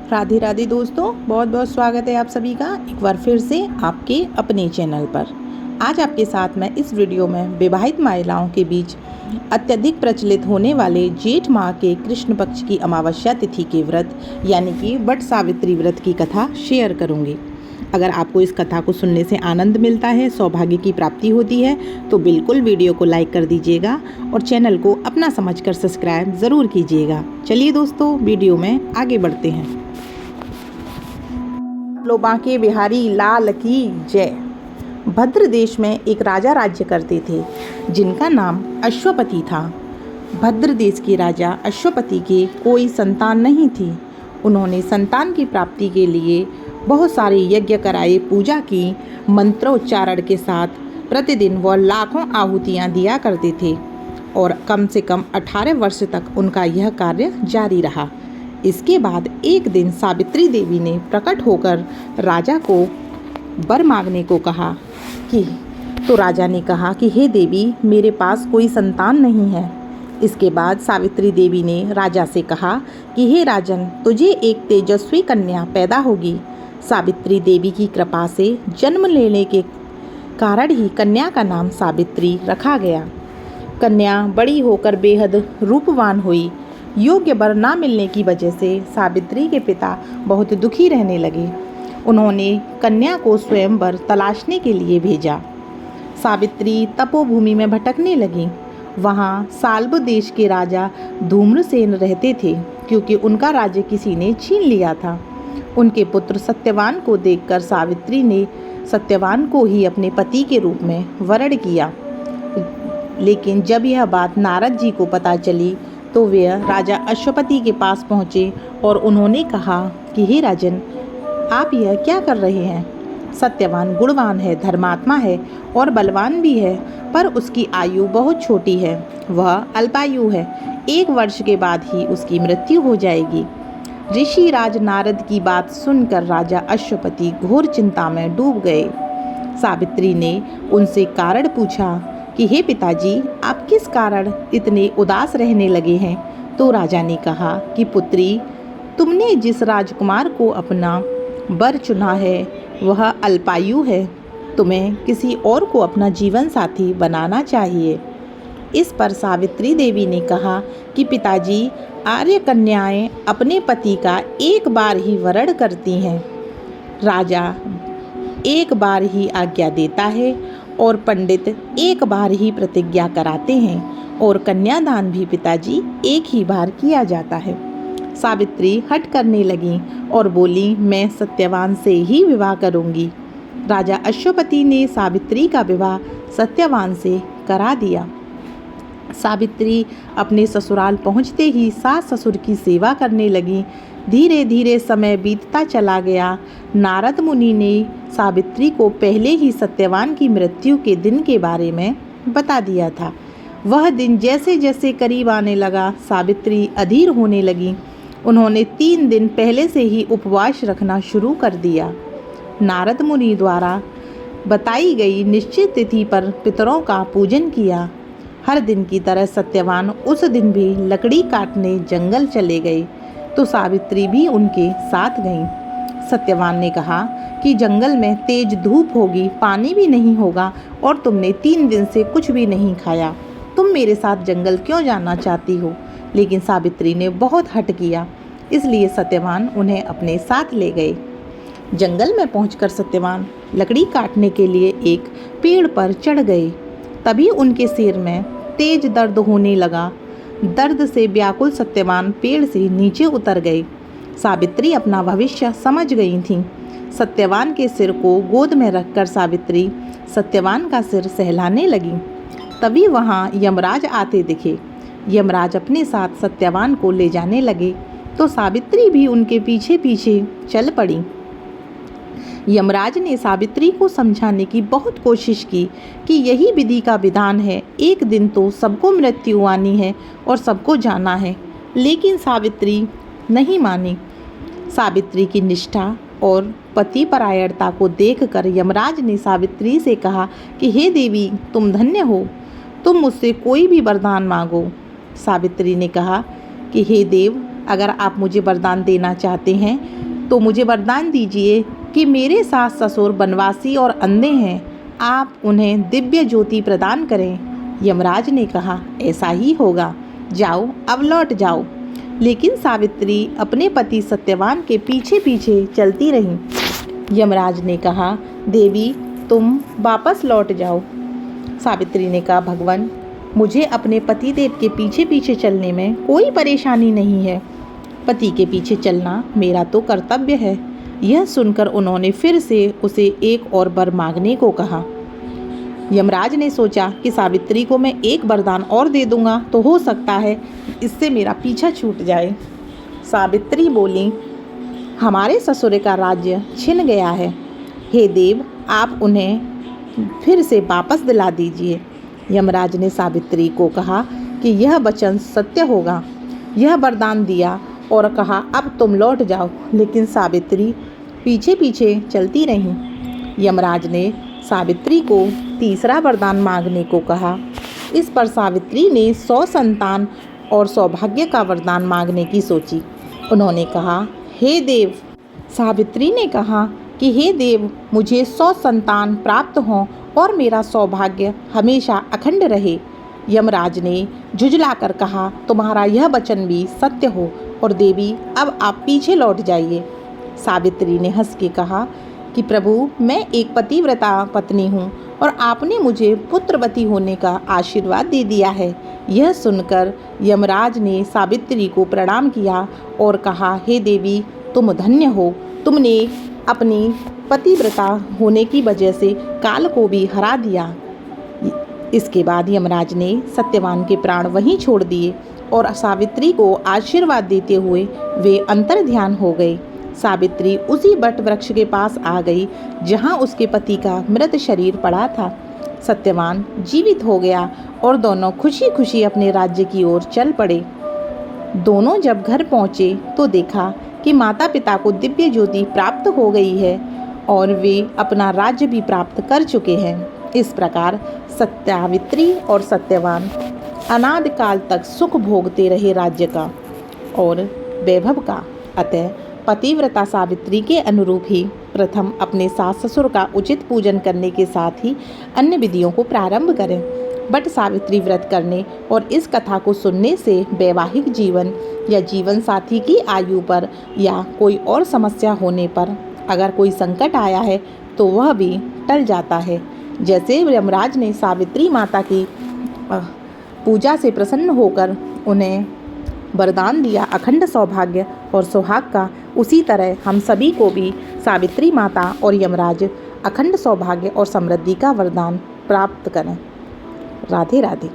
राधे राधे दोस्तों, बहुत बहुत स्वागत है आप सभी का एक बार फिर से आपके अपने चैनल पर। आज आपके साथ मैं इस वीडियो में विवाहित महिलाओं के बीच अत्यधिक प्रचलित होने वाले जेठ माह के कृष्ण पक्ष की अमावस्या तिथि के व्रत यानी कि वट सावित्री व्रत की कथा शेयर करूंगी। अगर आपको इस कथा को सुनने से आनंद मिलता है, सौभाग्य की प्राप्ति होती है, तो बिल्कुल वीडियो को लाइक कर दीजिएगा और चैनल को अपना समझकर सब्सक्राइब ज़रूर कीजिएगा। चलिए दोस्तों, वीडियो में आगे बढ़ते हैं। लो बांके बिहारी लाल की जय। भद्र देश में एक राजा राज्य करते थे जिनका नाम अश्वपति था। भद्र देश के राजा अश्वपति के कोई संतान नहीं थी। उन्होंने संतान की प्राप्ति के लिए बहुत सारे यज्ञ कराए, पूजा की, मंत्रोच्चारण के साथ प्रतिदिन वह लाखों आहुतियाँ दिया करते थे और कम से कम 18 वर्ष तक उनका यह कार्य जारी रहा। इसके बाद एक दिन सावित्री देवी ने प्रकट होकर राजा को वर मांगने को कहा तो राजा ने कहा कि हे देवी, मेरे पास कोई संतान नहीं है। इसके बाद सावित्री देवी ने राजा से कहा कि हे राजन, तुझे एक तेजस्वी कन्या पैदा होगी। सावित्री देवी की कृपा से जन्म लेने के कारण ही कन्या का नाम सावित्री रखा गया। कन्या बड़ी होकर बेहद रूपवान हुई। योग्य वर न मिलने की वजह से सावित्री के पिता बहुत दुखी रहने लगे। उन्होंने कन्या को स्वयंवर तलाशने के लिए भेजा। सावित्री तपोभूमि में भटकने लगी। वहाँ साल्ब देश के राजा धूम्रसेन रहते थे, क्योंकि उनका राज्य किसी ने छीन लिया था। उनके पुत्र सत्यवान को देखकर सावित्री ने सत्यवान को ही अपने पति के रूप में वरण किया। लेकिन जब यह बात नारद जी को पता चली तो वे राजा अश्वपति के पास पहुँचे और उन्होंने कहा कि हे राजन, आप यह क्या कर रहे हैं? सत्यवान गुणवान है, धर्मात्मा है और बलवान भी है, पर उसकी आयु बहुत छोटी है। वह अल्पायु है। 1 वर्ष के बाद ही उसकी मृत्यु हो जाएगी। ऋषि राज नारद की बात सुनकर राजा अश्वपति घोर चिंता में डूब गए। सावित्री ने उनसे कारण पूछा कि हे पिताजी, आप किस कारण इतने उदास रहने लगे हैं? तो राजा ने कहा कि पुत्री, तुमने जिस राजकुमार को अपना वर चुना है वह अल्पायु है। तुम्हें किसी और को अपना जीवन साथी बनाना चाहिए। इस पर सावित्री देवी ने कहा कि पिताजी, आर्य कन्याएं अपने पति का एक बार ही वरण करती हैं। राजा एक बार ही आज्ञा देता है और पंडित एक बार ही प्रतिज्ञा कराते हैं और कन्यादान भी पिताजी एक ही बार किया जाता है। सावित्री हट करने लगी और बोली, मैं सत्यवान से ही विवाह करूंगी। राजा अश्वपति ने सावित्री का विवाह सत्यवान से करा दिया। सावित्री अपने ससुराल पहुंचते ही सास ससुर की सेवा करने लगी। धीरे धीरे समय बीतता चला गया। नारद मुनि ने सावित्री को पहले ही सत्यवान की मृत्यु के दिन के बारे में बता दिया था। वह दिन जैसे जैसे करीब आने लगा, सावित्री अधीर होने लगी। उन्होंने 3 दिन पहले से ही उपवास रखना शुरू कर दिया। नारद मुनि द्वारा बताई गई निश्चित तिथि पर पितरों का पूजन किया। हर दिन की तरह सत्यवान उस दिन भी लकड़ी काटने जंगल चले गए, तो सावित्री भी उनके साथ गईं। सत्यवान ने कहा कि जंगल में तेज धूप होगी, पानी भी नहीं होगा और तुमने 3 दिन से कुछ भी नहीं खाया। तुम मेरे साथ जंगल क्यों जाना चाहती हो? लेकिन सावित्री ने बहुत हठ किया, इसलिए सत्यवान उन्हें अपने साथ ले गए। जंगल में पहुंचकर सत्यवान लकड़ी काटने के लिए एक पेड़ पर चढ़ गए। तभी उनके सिर में तेज दर्द होने लगा। दर्द से व्याकुल सत्यवान पेड़ से नीचे उतर गए। सावित्री अपना भविष्य समझ गई थीं। सत्यवान के सिर को गोद में रखकर सावित्री सत्यवान का सिर सहलाने लगी। तभी वहाँ यमराज आते दिखे। यमराज अपने साथ सत्यवान को ले जाने लगे, तो सावित्री भी उनके पीछे पीछे चल पड़ी। यमराज ने सावित्री को समझाने की बहुत कोशिश की कि यही विधि का विधान है, एक दिन तो सबको मृत्यु आनी है और सबको जाना है। लेकिन सावित्री नहीं मानी। सावित्री की निष्ठा और पतिपरायणता को देखकर यमराज ने सावित्री से कहा कि हे देवी, तुम धन्य हो, तुम मुझसे कोई भी वरदान मांगो। सावित्री ने कहा कि हे देव, अगर आप मुझे वरदान देना चाहते हैं तो मुझे वरदान दीजिए कि मेरे सास ससुर वनवासी और अंधे हैं, आप उन्हें दिव्य ज्योति प्रदान करें। यमराज ने कहा, ऐसा ही होगा, जाओ अब लौट जाओ। लेकिन सावित्री अपने पति सत्यवान के पीछे पीछे चलती रही। यमराज ने कहा, देवी तुम वापस लौट जाओ। सावित्री ने कहा, भगवान मुझे अपने पति देव के पीछे पीछे चलने में कोई परेशानी नहीं है, पति के पीछे चलना मेरा तो कर्तव्य है। यह सुनकर उन्होंने फिर से उसे एक और वर मांगने को कहा। यमराज ने सोचा कि सावित्री को मैं एक वरदान और दे दूंगा तो हो सकता है इससे मेरा पीछा छूट जाए। सावित्री बोली, हमारे ससुर का राज्य छिन गया है, हे देव आप उन्हें फिर से वापस दिला दीजिए। यमराज ने सावित्री को कहा कि यह वचन सत्य होगा। यह वरदान दिया और कहा, अब तुम लौट जाओ। लेकिन सावित्री पीछे पीछे चलती रही। यमराज ने सावित्री को तीसरा वरदान मांगने को कहा। इस पर सावित्री ने 100 संतान और सौभाग्य का वरदान मांगने की सोची। उन्होंने कहा, हे देव। सावित्री ने कहा कि हे देव मुझे 100 संतान प्राप्त हों और मेरा सौभाग्य हमेशा अखंड रहे। यमराज ने झुँझलाकर कहा, तुम्हारा यह वचन भी सत्य हो और देवी अब आप पीछे लौट जाइए। सावित्री ने हंस के कहा कि प्रभु मैं एक पतिव्रता पत्नी हूँ और आपने मुझे पुत्रवती होने का आशीर्वाद दे दिया है। यह सुनकर यमराज ने सावित्री को प्रणाम किया और कहा, हे देवी तुम धन्य हो, तुमने अपनी पतिव्रता होने की वजह से काल को भी हरा दिया। इसके बाद यमराज ने सत्यवान के प्राण वहीं छोड़ दिए और सावित्री को आशीर्वाद देते हुए वे अंतर्ध्यान हो गए। सावित्री उसी वट वृक्ष के पास आ गई जहां उसके पति का मृत शरीर पड़ा था। सत्यवान जीवित हो गया और दोनों खुशी खुशी अपने राज्य की ओर चल पड़े। दोनों जब घर पहुँचे तो देखा कि माता पिता को दिव्य ज्योति प्राप्त हो गई है और वे अपना राज्य भी प्राप्त कर चुके हैं। इस प्रकार सत्यावित्री और सत्यवान अनादि काल तक सुख भोगते रहे राज्य का और वैभव का। अतः पतिव्रता सावित्री के अनुरूप ही प्रथम अपने सास ससुर का उचित पूजन करने के साथ ही अन्य विधियों को प्रारंभ करें। बट सावित्री व्रत करने और इस कथा को सुनने से वैवाहिक जीवन या जीवन साथी की आयु पर या कोई और समस्या होने पर अगर कोई संकट आया है तो वह भी टल जाता है। जैसे यमराज ने सावित्री माता की पूजा से प्रसन्न होकर उन्हें वरदान दिया अखंड सौभाग्य और सुहाग का, उसी तरह हम सभी को भी सावित्री माता और यमराज अखंड सौभाग्य और समृद्धि का वरदान प्राप्त करें। राधे राधे।